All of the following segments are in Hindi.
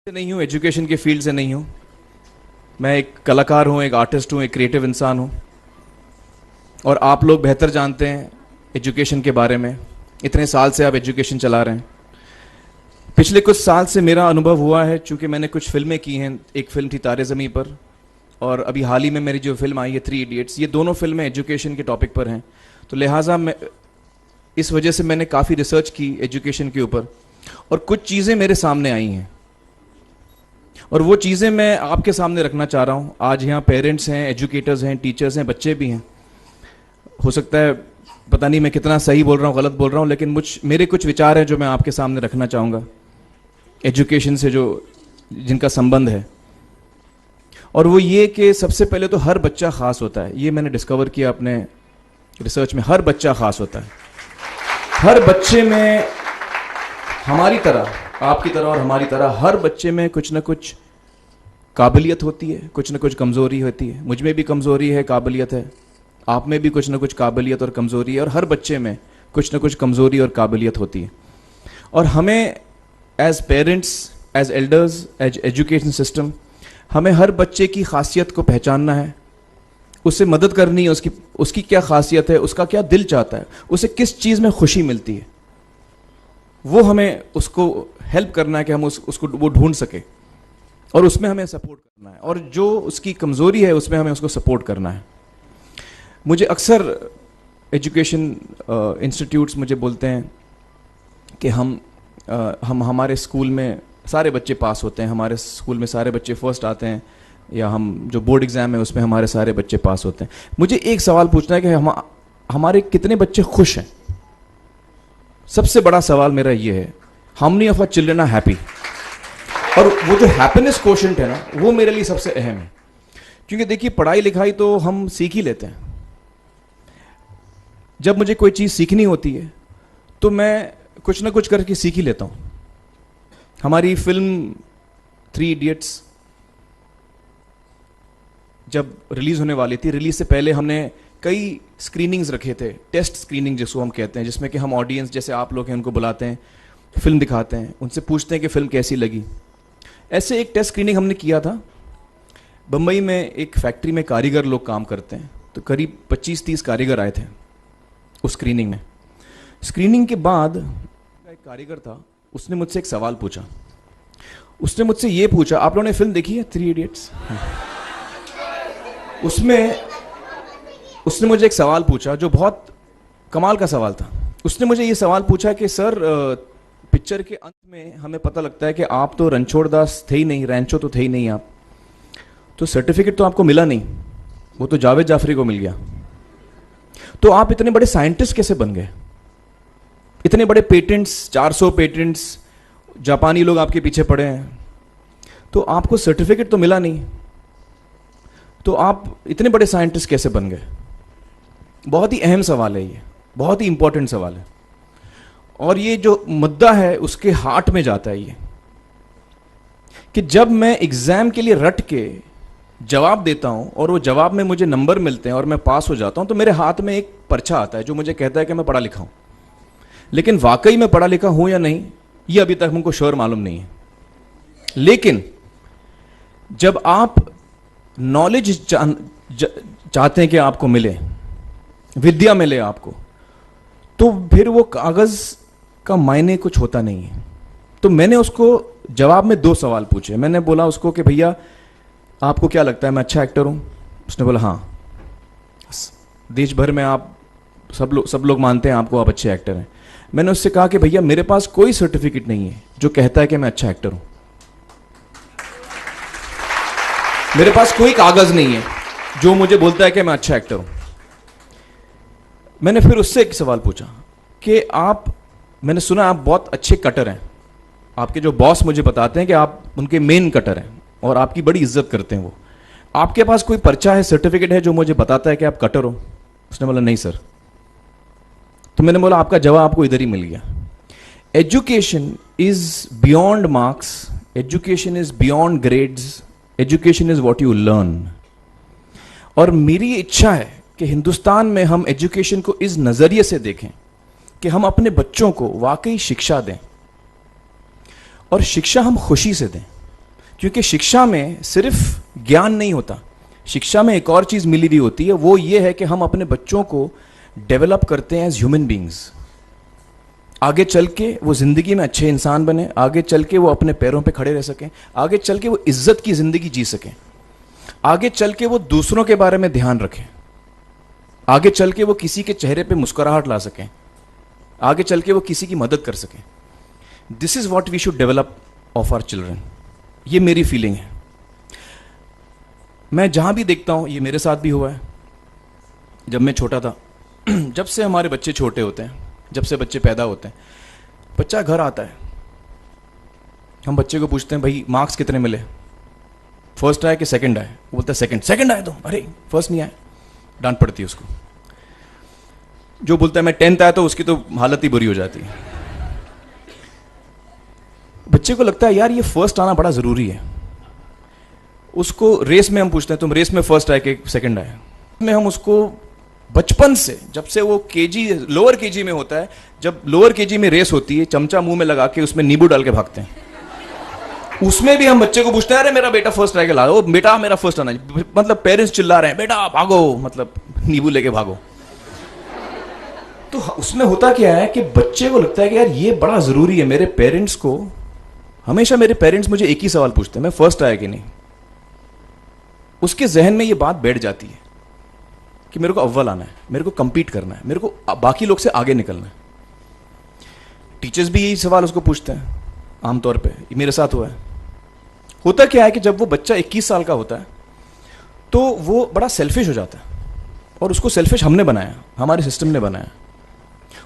से नहीं हूँ, एजुकेशन के फील्ड से नहीं हूँ। मैं एक कलाकार हूँ, एक आर्टिस्ट हूँ, एक क्रिएटिव इंसान हूँ। और आप लोग बेहतर जानते हैं एजुकेशन के बारे में। इतने साल से आप एजुकेशन चला रहे हैं। पिछले कुछ साल से मेरा अनुभव हुआ है, चूँकि मैंने कुछ फिल्में की हैं। एक फिल्म थी तारे ज़मीं पर, और अभी हाल ही में मेरी जो फिल्म आई है 3 इडियट्स, ये दोनों फिल्में एजुकेशन के टॉपिक पर हैं। तो लिहाजा मैं इस वजह से मैंने काफ़ी रिसर्च की एजुकेशन के ऊपर, और कुछ चीज़ें मेरे सामने आई हैं और वो चीज़ें मैं आपके सामने रखना चाह रहा हूँ। आज यहाँ पेरेंट्स हैं, एजुकेटर्स हैं, टीचर्स हैं, बच्चे भी हैं। हो सकता है पता नहीं मैं कितना सही बोल रहा हूँ, गलत बोल रहा हूँ, लेकिन मेरे कुछ विचार हैं जो मैं आपके सामने रखना चाहूँगा एजुकेशन से जिनका संबंध है। और वो ये कि सबसे पहले तो हर बच्चा ख़ास होता है। ये मैंने डिस्कवर किया अपने रिसर्च में। हर बच्चा ख़ास होता है। हर बच्चे में हमारी तरह, आपकी तरह और हमारी तरह, हर बच्चे में कुछ ना कुछ काबिलियत होती है, कुछ ना कुछ कमज़ोरी होती है। मुझ में भी कमज़ोरी है, काबिलियत है। आप में भी कुछ ना कुछ काबिलियत और कमज़ोरी है, और हर बच्चे में कुछ ना कुछ कमज़ोरी और काबिलियत होती है। और हमें as parents, as elders, as education system, हमें हर बच्चे की खासियत को पहचानना है, उससे मदद करनी है। उसकी क्या खासियत है, उसका क्या दिल चाहता है, उसे किस चीज़ में खुशी मिलती है, वो हमें उसको हेल्प करना है कि हम उसको वो ढूंढ सके, और उसमें हमें सपोर्ट करना है। और जो उसकी कमज़ोरी है उसमें हमें उसको सपोर्ट करना है। मुझे अक्सर एजुकेशन इंस्टीट्यूट्स मुझे बोलते हैं कि हम हमारे स्कूल में सारे बच्चे पास होते हैं, हमारे स्कूल में सारे बच्चे फर्स्ट आते हैं, या हम जो बोर्ड एग्ज़ाम है उसमें हमारे सारे बच्चे पास होते हैं। मुझे एक सवाल पूछना है कि हमारे कितने बच्चे खुश हैं? सबसे बड़ा सवाल मेरा ये है, how many of our children are happy? और वो जो हैप्पीनेस कोशेंट है ना, वो मेरे लिए सबसे अहम है। क्योंकि देखिए, पढ़ाई लिखाई तो हम सीख ही लेते हैं। जब मुझे कोई चीज़ सीखनी होती है तो मैं कुछ ना कुछ करके सीख ही लेता हूँ। हमारी फिल्म 3 इडियट्स जब रिलीज़ होने वाली थी, रिलीज़ से पहले हमने कई स्क्रीनिंग्स रखे थे, टेस्ट स्क्रीनिंग जिसको हम कहते हैं, जिसमें कि हम ऑडियंस जैसे आप लोग हैं उनको बुलाते हैं, फिल्म दिखाते हैं, उनसे पूछते हैं कि फ़िल्म कैसी लगी। ऐसे एक टेस्ट स्क्रीनिंग हमने किया था। बम्बई में एक फैक्ट्री में कारीगर लोग काम करते हैं, तो करीब 25-30 कारीगर आए थे उस स्क्रीनिंग में। स्क्रीनिंग के बाद एक कारीगर था, उसने मुझसे एक सवाल पूछा। उसने मुझसे ये पूछा, आप लोगों ने फिल्म देखी है 3 इडियट्स? उसने मुझे एक सवाल पूछा जो बहुत कमाल का सवाल था। उसने मुझे ये सवाल पूछा कि सर, पिक्चर के अंत में हमें पता लगता है कि आप तो रणछोड़ दास थे ही नहीं, रैंचो तो थे ही नहीं आप, तो सर्टिफिकेट तो आपको मिला नहीं, वो तो जावेद जाफरी को मिल गया। तो आप इतने बड़े साइंटिस्ट कैसे बन गए? इतने बड़े पेटेंट्स, 400 पेटेंट्स, जापानी लोग आपके पीछे पड़े हैं, तो आपको सर्टिफिकेट तो मिला नहीं, तो आप इतने बड़े साइंटिस्ट कैसे बन गए? बहुत ही अहम सवाल है ये, बहुत ही इंपॉर्टेंट सवाल है। और ये जो मुद्दा है उसके हार्ट में जाता है ये, कि जब मैं एग्जाम के लिए रट के जवाब देता हूं और वो जवाब में मुझे नंबर मिलते हैं और मैं पास हो जाता हूं, तो मेरे हाथ में एक पर्चा आता है जो मुझे कहता है कि मैं पढ़ा लिखा हूं। लेकिन वाकई मैं पढ़ा लिखा हूं या नहीं, ये अभी तक हमको श्योर मालूम नहीं है। लेकिन जब आप नॉलेज चाहते हैं कि आपको मिले, विद्या मिले आपको, तो फिर वो कागज का मायने कुछ होता नहीं है। तो मैंने उसको जवाब में 2 सवाल पूछे। मैंने बोला उसको कि भैया, आपको क्या लगता है मैं अच्छा एक्टर हूं? उसने बोला हाँ, देश भर में आप सब लोग मानते हैं आपको, आप अच्छे एक्टर हैं। मैंने उससे कहा कि भैया, मेरे पास कोई सर्टिफिकेट नहीं है जो कहता है कि मैं अच्छा एक्टर हूं। मेरे पास कोई कागज नहीं है जो मुझे बोलता है कि मैं अच्छा एक्टर हूं। मैंने फिर उससे एक सवाल पूछा कि मैंने सुना आप बहुत अच्छे कटर हैं, आपके जो बॉस मुझे बताते हैं कि आप उनके मेन कटर हैं और आपकी बड़ी इज्जत करते हैं वो, आपके पास कोई पर्चा है, सर्टिफिकेट है जो मुझे बताता है कि आप कटर हो? उसने बोला नहीं सर। तो मैंने बोला आपका जवाब आपको इधर ही मिल गया। Education is beyond marks, education is beyond grades, education is what you learn. और मेरी इच्छा है कि हिंदुस्तान में हम एजुकेशन को इस नज़रिए से देखें कि हम अपने बच्चों को वाकई शिक्षा दें, और शिक्षा हम खुशी से दें। क्योंकि शिक्षा में सिर्फ ज्ञान नहीं होता, शिक्षा में एक और चीज़ मिली हुई होती है, वो ये है कि हम अपने बच्चों को डेवलप करते हैं एज ह्यूमन बींग्स। आगे चल के वो ज़िंदगी में अच्छे इंसान बने, आगे चल के वो अपने पैरों पे खड़े रह सकें, आगे चल के वो इज्जत की ज़िंदगी जी सकें, आगे चल के वो दूसरों के बारे में ध्यान रखें, आगे चल के वो किसी के चेहरे पे मुस्कुराहट ला सकें, आगे चल के वो किसी की मदद कर सकें। This is what we should develop of our children. ये मेरी फीलिंग है। मैं जहाँ भी देखता हूँ, ये मेरे साथ भी हुआ है जब मैं छोटा था। जब से हमारे बच्चे छोटे होते हैं, जब से बच्चे पैदा होते हैं, बच्चा घर आता है, हम बच्चे को पूछते हैं भाई मार्क्स कितने मिले, फर्स्ट आया कि सेकंड आया? वो बोलता है सेकंड। सेकंड आया तो अरे फर्स्ट नहीं आया, डांट पड़ती है उसको। जो बोलता है मैं 10th आया तो उसकी तो हालत ही बुरी हो जाती है। बच्चे को लगता है यार ये फर्स्ट आना बड़ा जरूरी है। उसको रेस में हम पूछते हैं तुम रेस में फर्स्ट आए कि सेकंड आए? में हम उसको बचपन से, जब से वो केजी लोअर केजी में होता है, जब लोअर केजी में रेस होती है, चमचा मुंह में लगा के उसमें नींबू डाल के भागते हैं। उसमें भी हम बच्चे को पूछते हैं अरे मेरा बेटा फर्स्ट आएगा, ला, ओ बेटा मेरा फर्स्ट आना, मतलब पेरेंट्स चिल्ला रहे हैं बेटा भागो, मतलब नींबू लेके भागो। तो उसमें होता क्या है कि बच्चे को लगता है कि यार ये बड़ा जरूरी है। मेरे पेरेंट्स को हमेशा, मेरे पेरेंट्स मुझे एक ही सवाल पूछते हैं, मैं फर्स्ट आया कि नहीं। उसके जहन में ये बात बैठ जाती है कि मेरे को अव्वल आना है, मेरे को कंपीट करना है, मेरे को बाकी लोग से आगे निकलना है। टीचर्स भी यही सवाल उसको पूछते हैं आमतौर पे, मेरे साथ हुआ है। होता क्या है कि जब वो बच्चा 21 साल का होता है तो वो बड़ा सेल्फिश हो जाता है, और उसको सेल्फिश हमने बनाया, हमारे सिस्टम ने बनाया।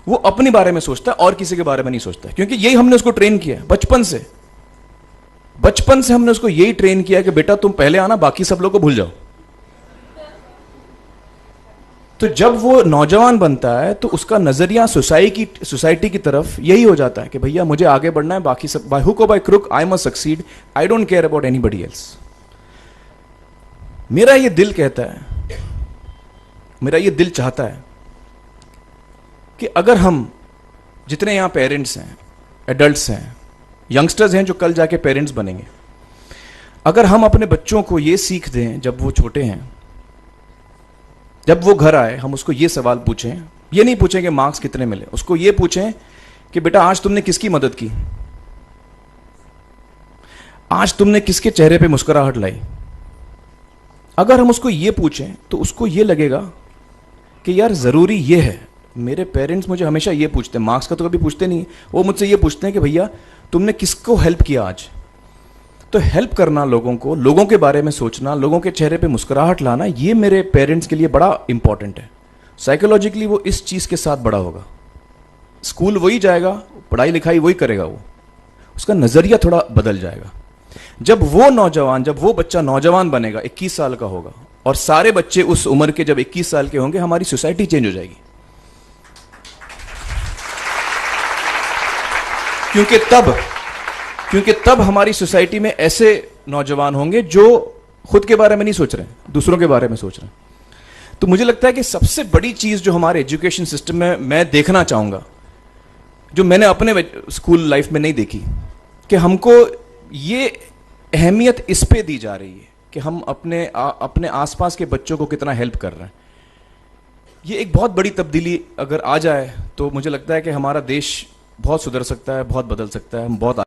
वो अपने बारे में सोचता है और किसी के बारे में नहीं सोचता, क्योंकि यही हमने उसको ट्रेन किया बचपन से। बचपन से हमने उसको यही ट्रेन किया कि बेटा तुम पहले आना, बाकी सब लोग को भूल जाओ। तो जब वो नौजवान बनता है तो उसका नजरिया सोसाइटी की तरफ यही हो जाता है कि भैया मुझे आगे बढ़ना है, बाकी सब बाय हुक और by crook I must succeed, I don't care about anybody else. मेरा ये दिल कहता है, मेरा ये दिल चाहता है कि अगर हम जितने यहां पेरेंट्स हैं, एडल्ट्स हैं, यंगस्टर्स हैं जो कल जाके पेरेंट्स बनेंगे, अगर हम अपने बच्चों को ये सीख दें जब वो छोटे हैं, जब वो घर आए हम उसको ये सवाल पूछें, ये नहीं पूछें कि मार्क्स कितने मिले, उसको ये पूछें कि बेटा आज तुमने किसकी मदद की, आज तुमने किसके चेहरे पे मुस्कुराहट लाई। अगर हम उसको ये पूछें तो उसको ये लगेगा कि यार जरूरी ये है। मेरे पेरेंट्स मुझे हमेशा ये पूछते हैं, मार्क्स का तो कभी पूछते नहीं, वो मुझसे ये पूछते हैं कि भैया तुमने किसको हेल्प किया आज। तो हेल्प करना लोगों को, लोगों के बारे में सोचना, लोगों के चेहरे पे मुस्कुराहट लाना, ये मेरे पेरेंट्स के लिए बड़ा इंपॉर्टेंट है। साइकोलॉजिकली वो इस चीज़ के साथ बड़ा होगा। स्कूल वही जाएगा, पढ़ाई लिखाई वही करेगा, वो उसका नज़रिया थोड़ा बदल जाएगा। जब वो बच्चा नौजवान बनेगा, 21 साल का होगा, और सारे बच्चे उस उम्र के जब 21 साल के होंगे, हमारी सोसाइटी चेंज हो जाएगी। क्योंकि तब हमारी सोसाइटी में ऐसे नौजवान होंगे जो खुद के बारे में नहीं सोच रहे हैं, दूसरों के बारे में सोच रहे हैं। तो मुझे लगता है कि सबसे बड़ी चीज जो हमारे एजुकेशन सिस्टम में मैं देखना चाहूंगा, जो मैंने अपने स्कूल लाइफ में नहीं देखी, कि हमको ये अहमियत इस पे दी जा रही है कि हम अपने आसपास के बच्चों को कितना हेल्प कर रहे हैं। ये एक बहुत बड़ी तब्दीली अगर आ जाए तो मुझे लगता है कि हमारा देश बहुत सुधर सकता है, बहुत बदल सकता है, हम बहुत